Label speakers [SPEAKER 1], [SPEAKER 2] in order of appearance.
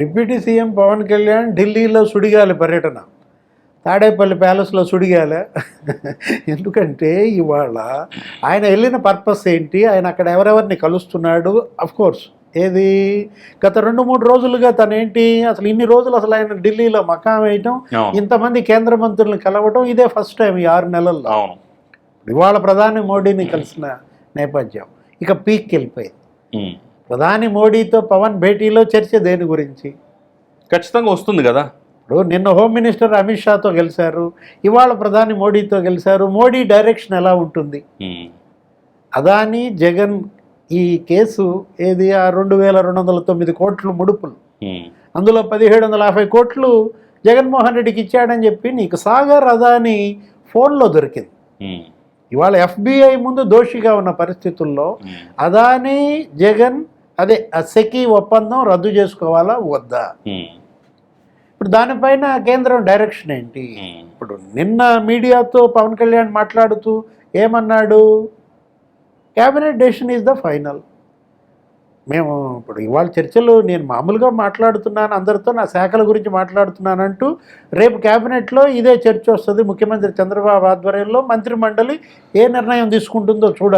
[SPEAKER 1] Deputy CM Pawan Kalyan ఢిల్లీలో సుడిగాలి పర్యటన, తాడేపల్లి ప్యాలెస్లో సుడిగాలి. ఎందుకంటే ఇవాళ ఆయన వెళ్ళిన పర్పస్ ఏంటి, ఆయన అక్కడ ఎవరెవరిని కలుస్తున్నాడు. కోర్స్ ఏది గత 2-3 రోజులుగా తనేంటి అసలు ఇన్ని రోజులు అసలు ఆయన ఢిల్లీలో మకాం వేయటం, ఇంతమంది కేంద్ర మంత్రులను కలవటం ఇదే ఫస్ట్ టైం ఈ 6 నెలల్లో. ఇవాళ ప్రధాని మోడీని కలిసిన నేపథ్యం ఇక పీక్కి వెళ్ళిపోయింది. ప్రధాని మోడీతో పవన్ భేటీలో చర్చ దేని గురించి?
[SPEAKER 2] ఖచ్చితంగా వస్తుంది కదా.
[SPEAKER 1] ఇప్పుడు నిన్న హోమ్ మినిస్టర్ అమిత్ షాతో గెలిచారు, ఇవాళ ప్రధాని మోడీతో గెలిచారు. మోడీ డైరెక్షన్ ఎలా ఉంటుంది? అదానీ జగన్ ఈ కేసు ఏది ఆ 2209 కోట్లు ముడుపులు, అందులో 1750 కోట్లు జగన్మోహన్ రెడ్డికి ఇచ్చాడని చెప్పి నీకు సాగర్ అదానీ ఫోన్లో దొరికింది. ఇవాళ FBI ముందు దోషిగా ఉన్న పరిస్థితుల్లో అదానీ జగన్ అదే సెకీ ఒప్పందం రద్దు చేసుకోవాలా వద్దా? ఇప్పుడు దానిపైన కేంద్రం డైరెక్షన్ ఏంటి? ఇప్పుడు నిన్న మీడియాతో పవన్ కళ్యాణ్ మాట్లాడుతూ ఏమన్నాడు? Cabinet decision is the final. మేము ఇప్పుడు ఇవాళ చర్చలు నేను మామూలుగా మాట్లాడుతున్నాను, అందరితో నా శాఖల గురించి మాట్లాడుతున్నానంటూ రేపు క్యాబినెట్లో ఇదే చర్చ వస్తుంది. ముఖ్యమంత్రి చంద్రబాబు ఆధ్వర్యంలో మంత్రిమండలి ఏ నిర్ణయం తీసుకుంటుందో చూడాలి.